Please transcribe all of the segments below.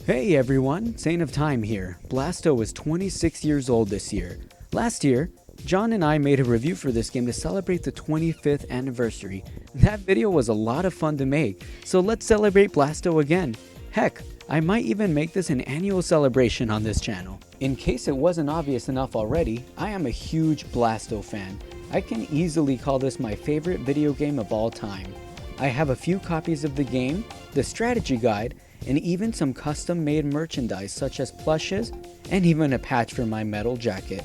Hey everyone, Saint of Time here. Blasto is 26 years old this year. Last year, John and I made a review for this game to celebrate the 25th anniversary. That video was a lot of fun to make, so let's celebrate Blasto again. Heck, I might even make this an annual celebration on this channel. In case it wasn't obvious enough already, I am a huge Blasto fan. I can easily call this my favorite video game of all time. I have a few copies of the game, the strategy guide, and even some custom made merchandise such as plushes and even a patch for my metal jacket.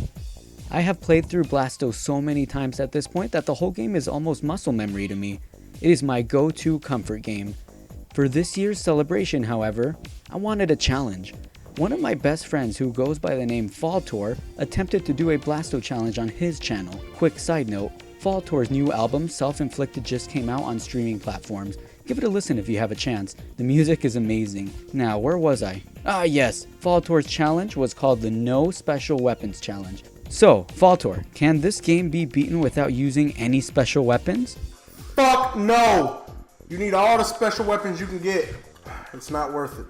I have played through Blasto so many times at this point that the whole game is almost muscle memory to me. It is my go-to comfort game. For this year's celebration, however, I wanted a challenge. One of my best friends who goes by the name Faltore attempted to do a Blasto challenge on his channel. Quick side note, Faltore's new album, Self-Inflicted, just came out on streaming platforms. Give it a listen if you have a chance. The music is amazing. Now, where was I? Yes, Faltore's challenge was called the No Special Weapons Challenge. So, Faltore, can this game be beaten without using any special weapons? Fuck no! You need all the special weapons you can get. It's not worth it.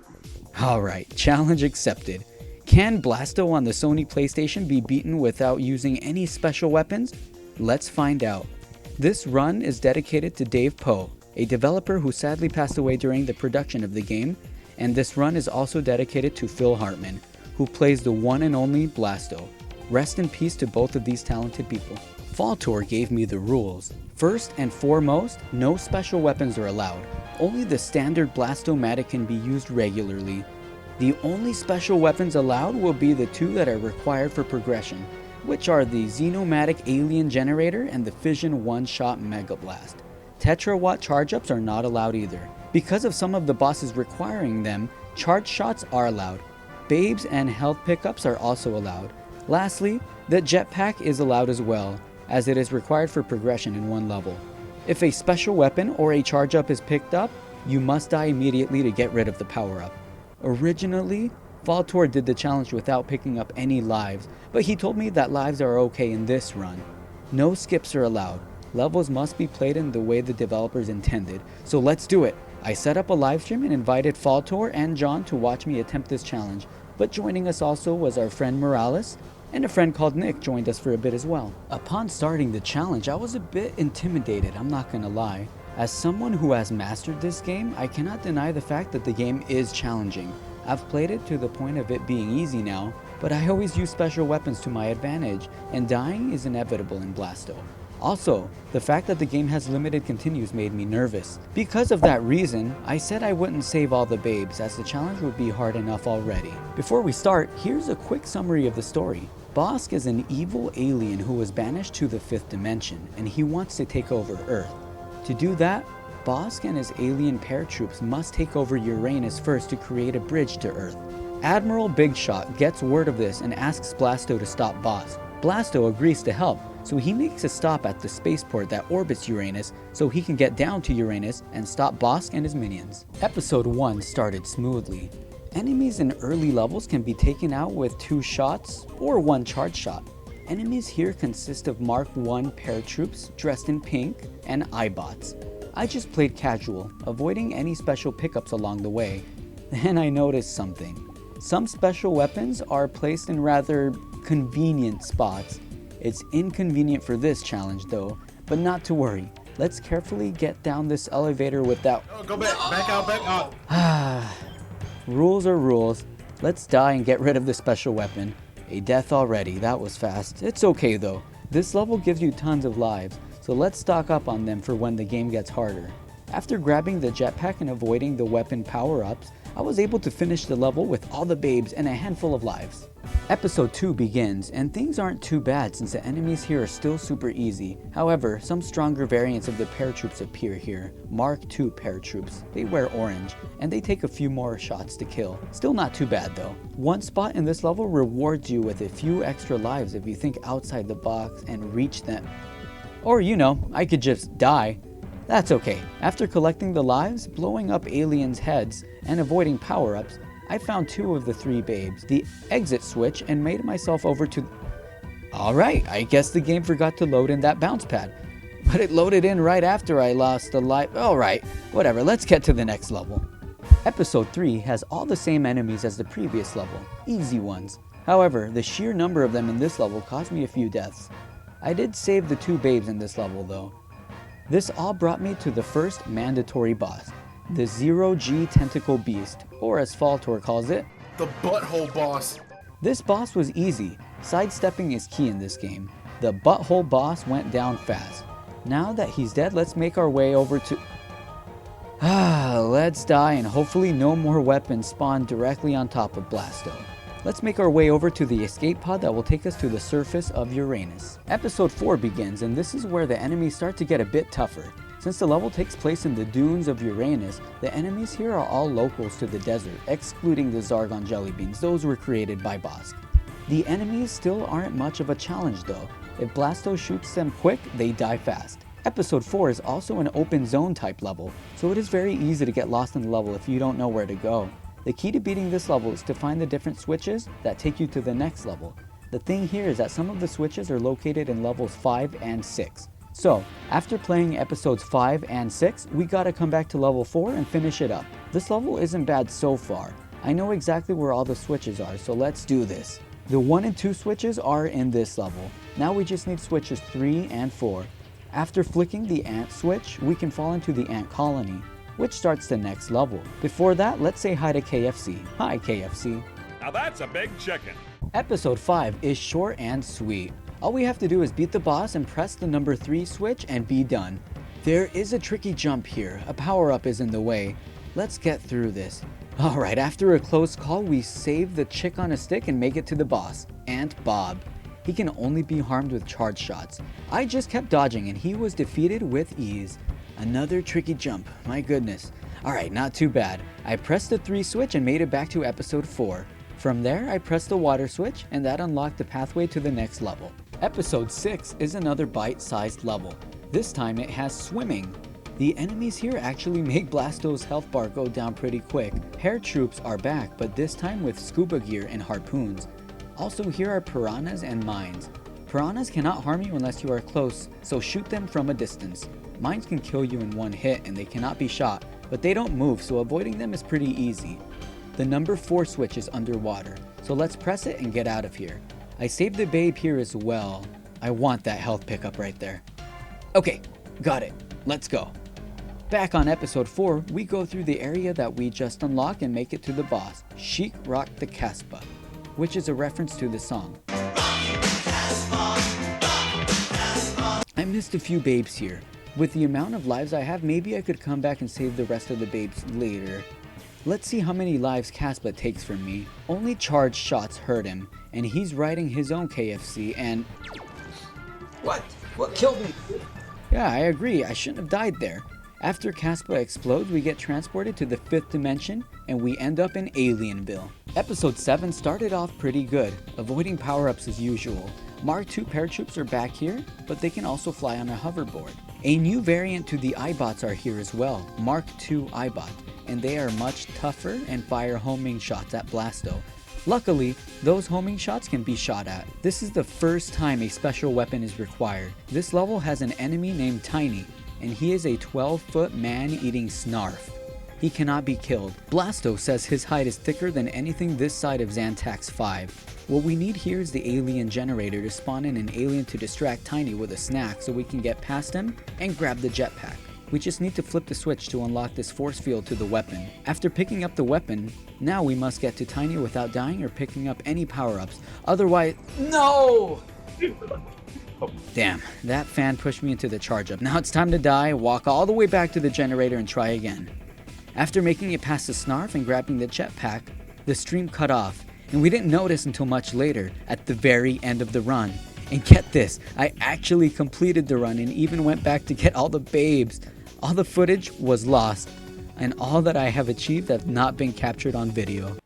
Alright, challenge accepted. Can Blasto on the Sony PlayStation be beaten without using any special weapons? Let's find out. This run is dedicated to Dave Poe, a developer who sadly passed away during the production of the game, and this run is also dedicated to Phil Hartman, who plays the one and only Blasto. Rest in peace to both of these talented people. Faltore gave me the rules. First and foremost, no special weapons are allowed. Only the standard Blasto-matic can be used regularly. The only special weapons allowed will be the two that are required for progression, which are the Xenomatic Alien Generator and the Fission one-shot Mega Blast. Tetra watt charge-ups are not allowed either. Because of some of the bosses requiring them, charge shots are allowed. Babes and health pickups are also allowed. Lastly, the jetpack is allowed as well, as it is required for progression in one level. If a special weapon or a charge-up is picked up, you must die immediately to get rid of the power-up. Originally, Faltore did the challenge without picking up any lives, but he told me that lives are okay in this run. No skips are allowed. Levels must be played in the way the developers intended, so let's do it. I set up a live stream and invited Faltore and John to watch me attempt this challenge, but joining us also was our friend Morales, and a friend called Nick joined us for a bit as well. Upon starting the challenge, I was a bit intimidated, I'm not gonna lie. As someone who has mastered this game, I cannot deny the fact that the game is challenging. I've played it to the point of it being easy now, but I always use special weapons to my advantage, and dying is inevitable in Blasto. Also, the fact that the game has limited continues made me nervous. Because of that reason, I said I wouldn't save all the babes as the challenge would be hard enough already. Before we start, here's a quick summary of the story. Bosques is an evil alien who was banished to the 5th dimension, and he wants to take over Earth. To do that, Bosques and his alien paratroops must take over Uranus first to create a bridge to Earth. Admiral Big Shot gets word of this and asks Blasto to stop Bosques. Blasto agrees to help, so he makes a stop at the spaceport that orbits Uranus so he can get down to Uranus and stop Bosques and his minions. Episode 1 started smoothly. Enemies in early levels can be taken out with 2 shots or 1 charge shot. Enemies here consist of Mark I paratroops dressed in pink and iBots. I just played casual, avoiding any special pickups along the way. Then I noticed something. Some special weapons are placed in rather convenient spots. It's inconvenient for this challenge though, but not to worry. Let's carefully get down this elevator without... Go back out. Rules are rules. Let's die and get rid of the special weapon. A death already, that was fast. It's okay though. This level gives you tons of lives, so let's stock up on them for when the game gets harder. After grabbing the jetpack and avoiding the weapon power-ups, I was able to finish the level with all the babes and a handful of lives. Episode 2 begins, and things aren't too bad since the enemies here are still super easy. However, some stronger variants of the paratroops appear here. Mark II paratroops. They wear orange, and they take a few more shots to kill. Still not too bad though. One spot in this level rewards you with a few extra lives if you think outside the box and reach them. Or I could just die. That's okay. After collecting the lives, blowing up aliens' heads, and avoiding power-ups, I found 2 of the 3 babes, the exit switch, and made myself over to... Alright, I guess the game forgot to load in that bounce pad. But it loaded in right after I lost the life. Alright, whatever, let's get to the next level. Episode 3 has all the same enemies as the previous level, easy ones. However, the sheer number of them in this level caused me a few deaths. I did save the 2 babes in this level though. This all brought me to the first mandatory boss, the 0G Tentacle Beast, or as Faltore calls it, The Butthole Boss. This boss was easy. Sidestepping is key in this game. The butthole boss went down fast. Now that he's dead, let's make our way over to... let's die and hopefully no more weapons spawn directly on top of Blasto. Let's make our way over to the escape pod that will take us to the surface of Uranus. Episode 4 begins, and this is where the enemies start to get a bit tougher. Since the level takes place in the dunes of Uranus, the enemies here are all locals to the desert, excluding the Zargon jellybeans. Those were created by Bosques. The enemies still aren't much of a challenge though. If Blasto shoots them quick, they die fast. Episode 4 is also an open zone type level, so it is very easy to get lost in the level if you don't know where to go. The key to beating this level is to find the different switches that take you to the next level. The thing here is that some of the switches are located in levels 5 and 6. So, after playing episodes 5 and 6, we gotta come back to level 4 and finish it up. This level isn't bad so far. I know exactly where all the switches are, so let's do this. The 1 and 2 switches are in this level. Now we just need switches 3 and 4. After flicking the ant switch, we can fall into the ant colony, which starts the next level. Before that, let's say hi to KFC. Hi KFC. Now that's a big chicken. Episode 5 is short and sweet. All we have to do is beat the boss and press the number 3 switch and be done. There is a tricky jump here. A power-up is in the way. Let's get through this. Alright, after a close call, we save the chick on a stick and make it to the boss, Ant Bob. He can only be harmed with charge shots. I just kept dodging and he was defeated with ease. Another tricky jump, my goodness. Alright, not too bad. I pressed the 3 switch and made it back to episode 4. From there, I pressed the water switch and that unlocked the pathway to the next level. Episode 6 is another bite-sized level. This time it has swimming. The enemies here actually make Blasto's health bar go down pretty quick. Paratroops are back, but this time with scuba gear and harpoons. Also here are piranhas and mines. Piranhas cannot harm you unless you are close, so shoot them from a distance. Mines can kill you in one hit and they cannot be shot, but they don't move, so avoiding them is pretty easy. The number 4 switch is underwater, so let's press it and get out of here. I saved the babe here as well. I want that health pickup right there. Okay, got it. Let's go. Back on episode 4, we go through the area that we just unlocked and make it to the boss, Sheik Rock the Casbah, which is a reference to the song. I missed a few babes here. With the amount of lives I have, maybe I could come back and save the rest of the babes later. Let's see how many lives Casbah takes from me. Only charged shots hurt him, and he's riding his own KFC and... What? What killed me? Yeah, I agree, I shouldn't have died there. After Casbah explodes, we get transported to the 5th dimension, and we end up in Alienville. Episode 7 started off pretty good, avoiding power-ups as usual. Mark II paratroops are back here, but they can also fly on a hoverboard. A new variant to the iBots are here as well, Mark II iBot, and they are much tougher and fire homing shots at Blasto. Luckily, those homing shots can be shot at. This is the first time a special weapon is required. This level has an enemy named Tiny, and he is a 12-foot man-eating snarf. He cannot be killed. Blasto says his hide is thicker than anything this side of Xantax 5. What we need here is the alien generator to spawn in an alien to distract Tiny with a snack so we can get past him and grab the jetpack. We just need to flip the switch to unlock this force field to the weapon. After picking up the weapon, now we must get to Tiny without dying or picking up any power-ups. Otherwise... No! Damn, that fan pushed me into the charge up. Now it's time to die, walk all the way back to the generator and try again. After making it past the snarf and grabbing the jetpack, the stream cut off, and we didn't notice until much later, at the very end of the run. And get this, I actually completed the run and even went back to get all the babes. All the footage was lost, and all that I have achieved have not been captured on video.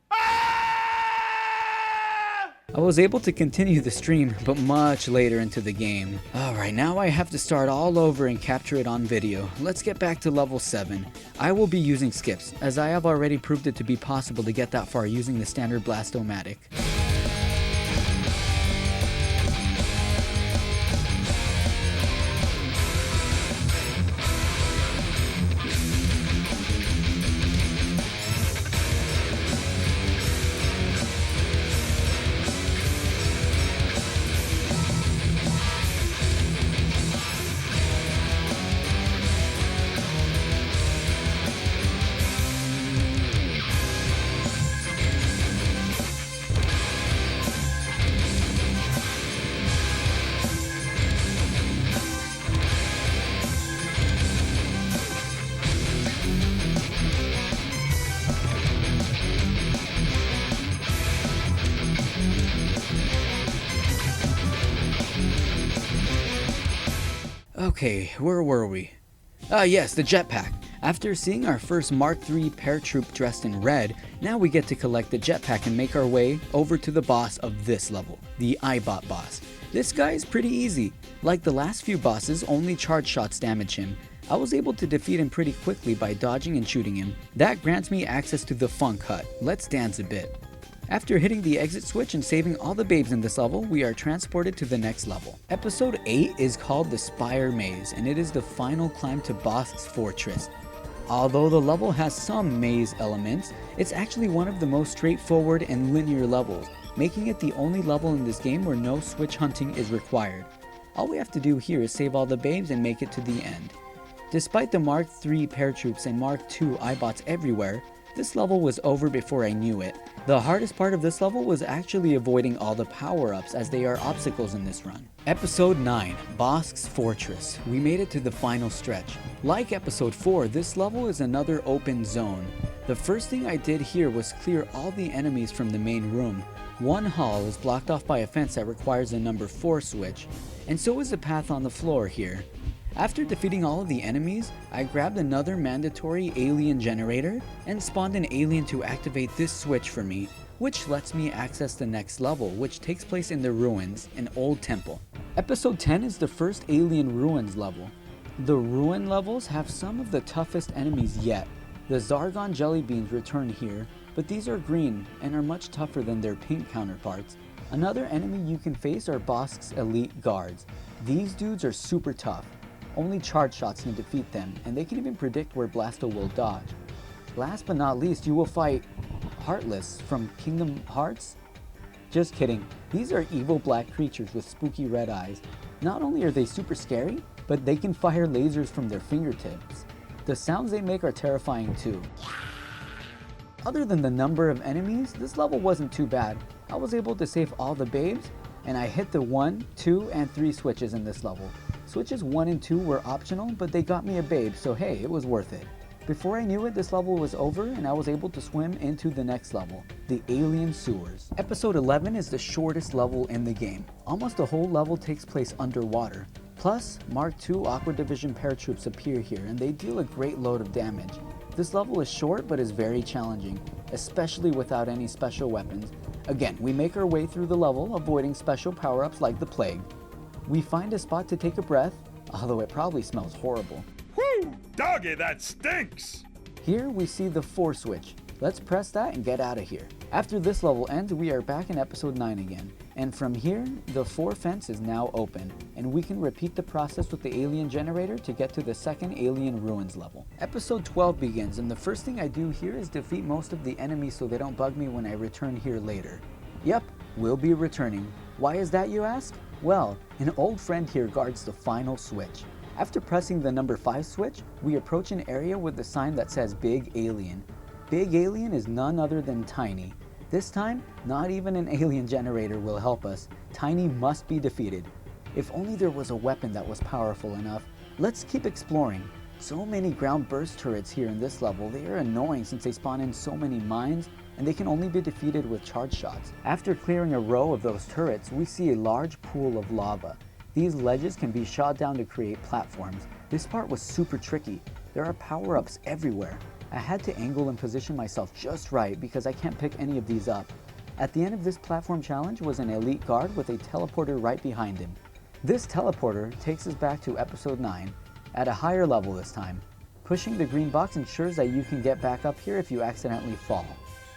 I was able to continue the stream, but much later into the game. Alright, now I have to start all over and capture it on video. Let's get back to level 7. I will be using skips, as I have already proved it to be possible to get that far using the standard Blastomatic. Okay, where were we? Ah yes, the jetpack. After seeing our first Mark III paratroop dressed in red, now we get to collect the jetpack and make our way over to the boss of this level, the Eyebot boss. This guy is pretty easy. Like the last few bosses, only charge shots damage him. I was able to defeat him pretty quickly by dodging and shooting him. That grants me access to the Funk Hut. Let's dance a bit. After hitting the exit switch and saving all the babes in this level, we are transported to the next level. Episode 8 is called the Spire Maze, and it is the final climb to Bosques Fortress. Although the level has some maze elements, it's actually one of the most straightforward and linear levels, making it the only level in this game where no switch hunting is required. All we have to do here is save all the babes and make it to the end. Despite the Mark III paratroops and Mark II Eyebots everywhere, this level was over before I knew it. The hardest part of this level was actually avoiding all the power-ups, as they are obstacles in this run. Episode 9, Bosques Fortress. We made it to the final stretch. Like Episode 4, this level is another open zone. The first thing I did here was clear all the enemies from the main room. One hall is blocked off by a fence that requires a number 4 switch, and so is the path on the floor here. After defeating all of the enemies, I grabbed another mandatory alien generator and spawned an alien to activate this switch for me, which lets me access the next level, which takes place in the ruins, an old temple. Episode 10 is the first alien ruins level. The ruin levels have some of the toughest enemies yet. The Zargon jelly beans return here, but these are green and are much tougher than their pink counterparts. Another enemy you can face are Bosques elite guards. These dudes are super tough. Only charge shots can defeat them, and they can even predict where Blasto will dodge. Last but not least, you will fight Heartless from Kingdom Hearts? Just kidding, these are evil black creatures with spooky red eyes. Not only are they super scary, but they can fire lasers from their fingertips. The sounds they make are terrifying too. Other than the number of enemies, this level wasn't too bad. I was able to save all the babes, and I hit the 1, 2, and 3 switches in this level. Switches 1 and 2 were optional, but they got me a babe, so hey, it was worth it. Before I knew it, this level was over and I was able to swim into the next level, the Alien Sewers. Episode 11 is the shortest level in the game. Almost the whole level takes place underwater. Plus, Mark II Aqua Division paratroops appear here and they deal a great load of damage. This level is short but is very challenging, especially without any special weapons. Again, we make our way through the level, avoiding special power-ups like the plague. We find a spot to take a breath, although it probably smells horrible. Whew! Doggy, that stinks! Here we see the 4 switch. Let's press that and get out of here. After this level ends, we are back in episode 9 again. And from here, the 4 fence is now open, and we can repeat the process with the alien generator to get to the second alien ruins level. Episode 12 begins, and the first thing I do here is defeat most of the enemies so they don't bug me when I return here later. Yep, we'll be returning. Why is that, you ask? Well, an old friend here guards the final switch. After pressing the number 5 switch, we approach an area with the sign that says Big Alien. Big Alien is none other than Tiny. This time, not even an alien generator will help us. Tiny must be defeated. If only there was a weapon that was powerful enough. Let's keep exploring. So many ground burst turrets here in this level, they are annoying since they spawn in so many mines, and they can only be defeated with charge shots. After clearing a row of those turrets, we see a large pool of lava. These ledges can be shot down to create platforms. This part was super tricky. There are power-ups everywhere. I had to angle and position myself just right because I can't pick any of these up. At the end of this platform challenge was an elite guard with a teleporter right behind him. This teleporter takes us back to episode 9, at a higher level this time. Pushing the green box ensures that you can get back up here if you accidentally fall.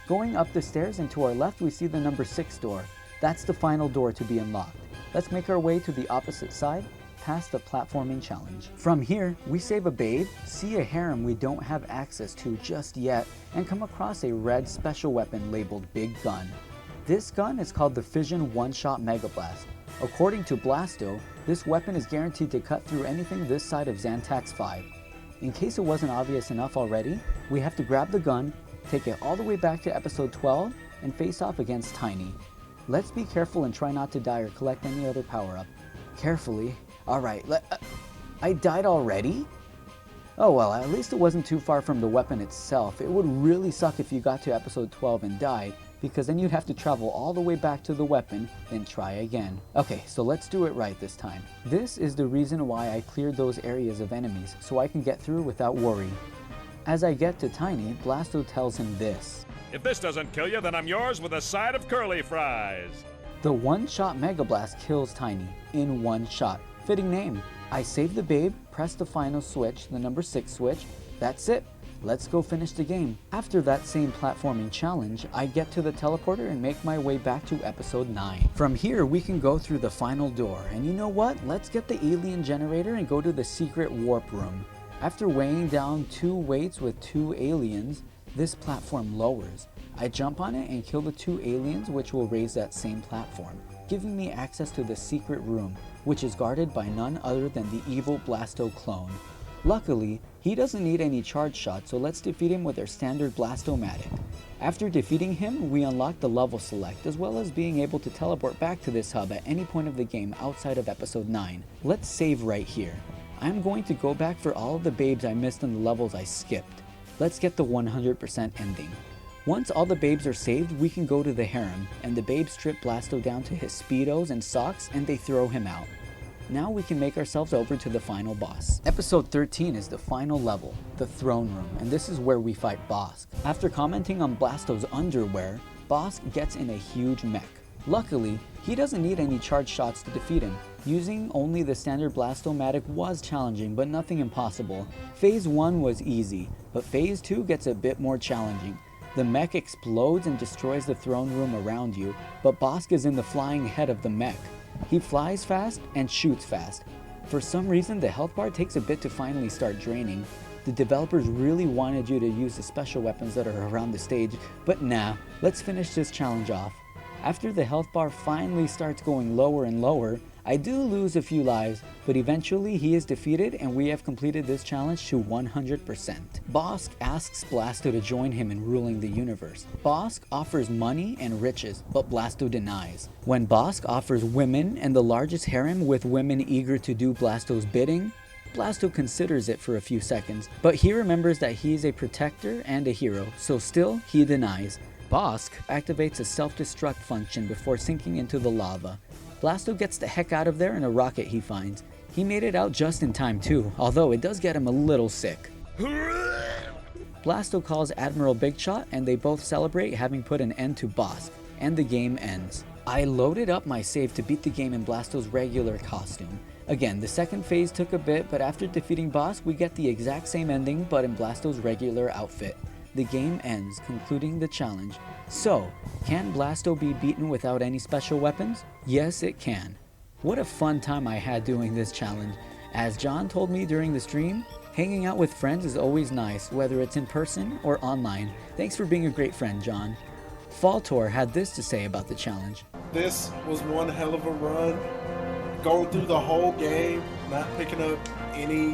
Going up the stairs and to our left we see the number 6 door. That's the final door to be unlocked. Let's make our way to the opposite side, past the platforming challenge. From here, we save a babe, see a harem we don't have access to just yet, and come across a red special weapon labeled Big Gun. This gun is called the Fission One-Shot Mega Blast. According to Blasto, this weapon is guaranteed to cut through anything this side of Xantax 5. In case it wasn't obvious enough already, we have to grab the gun, take it all the way back to episode 12, and face off against Tiny. Let's be careful and try not to die or collect any other power-up. Carefully. Alright, I died already? Oh well, at least it wasn't too far from the weapon itself. It would really suck if you got to episode 12 and died, because then you'd have to travel all the way back to the weapon, then try again. Okay, so let's do it right this time. This is the reason why I cleared those areas of enemies, so I can get through without worry. As I get to Tiny, Blasto tells him this. If this doesn't kill you, then I'm yours with a side of curly fries. The one-shot Mega Blast kills Tiny, in one shot. Fitting name. I save the babe, press the final switch, the number 6 switch. That's it. Let's go finish the game. After that same platforming challenge, I get to the teleporter and make my way back to episode 9. From here, we can go through the final door. And you know what? Let's get the alien generator and go to the secret warp room. After weighing down 2 weights with 2 aliens, this platform lowers. I jump on it and kill the 2 aliens, which will raise that same platform, giving me access to the secret room, which is guarded by none other than the evil Blasto clone. Luckily, he doesn't need any charge shots, so let's defeat him with our standard Blastomatic. After defeating him, we unlock the level select, as well as being able to teleport back to this hub at any point of the game outside of episode 9. Let's save right here. I'm going to go back for all of the babes I missed in the levels I skipped. Let's get the 100% ending. Once all the babes are saved, we can go to the harem, and the babes strip Blasto down to his speedos and socks and they throw him out. Now we can make ourselves over to the final boss. Episode 13 is the final level, the throne room, and this is where we fight Bosques. After commenting on Blasto's underwear, Bosques gets in a huge mech. Luckily, he doesn't need any charge shots to defeat him. Using only the standard Blastomatic was challenging, but nothing impossible. Phase 1 was easy, but Phase 2 gets a bit more challenging. The mech explodes and destroys the throne room around you, but Bosques is in the flying head of the mech. He flies fast and shoots fast. For some reason, the health bar takes a bit to finally start draining. The developers really wanted you to use the special weapons that are around the stage, but nah, let's finish this challenge off. After the health bar finally starts going lower and lower, I do lose a few lives, but eventually he is defeated and we have completed this challenge to 100%. Bosques asks Blasto to join him in ruling the universe. Bosques offers money and riches, but Blasto denies. When Bosques offers women and the largest harem with women eager to do Blasto's bidding, Blasto considers it for a few seconds, but he remembers that he is a protector and a hero, so still he denies. Bosques activates a self-destruct function before sinking into the lava. Blasto gets the heck out of there in a rocket he finds. He made it out just in time too, although it does get him a little sick. Blasto calls Admiral Big Shot and they both celebrate having put an end to Bosques, and the game ends. I loaded up my save to beat the game in Blasto's regular costume. Again, the second phase took a bit, but after defeating Bosques, we get the exact same ending but in Blasto's regular outfit. The game ends, concluding the challenge. So, can Blasto be beaten without any special weapons? Yes, it can. What a fun time I had doing this challenge. As John told me during the stream, hanging out with friends is always nice, whether it's in person or online. Thanks for being a great friend, John. Faltore had this to say about the challenge. This was one hell of a run. Going through the whole game, not picking up any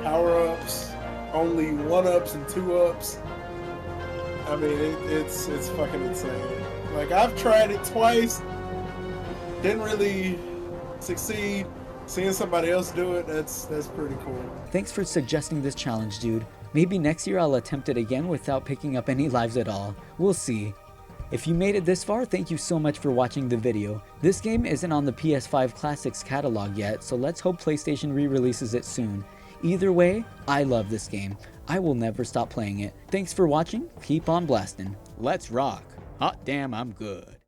power-ups, only 1-ups and 2-ups. I mean, it's fucking insane. Like, I've tried it twice, didn't really succeed. Seeing somebody else do it, that's pretty cool. Thanks for suggesting this challenge, dude. Maybe next year I'll attempt it again without picking up any lives at all. We'll see. If you made it this far, thank you so much for watching the video. This game isn't on the PS5 Classics catalog yet, so let's hope PlayStation re-releases it soon. Either way, I love this game. I will never stop playing it. Thanks for watching. Keep on blasting. Let's rock. Hot damn, I'm good.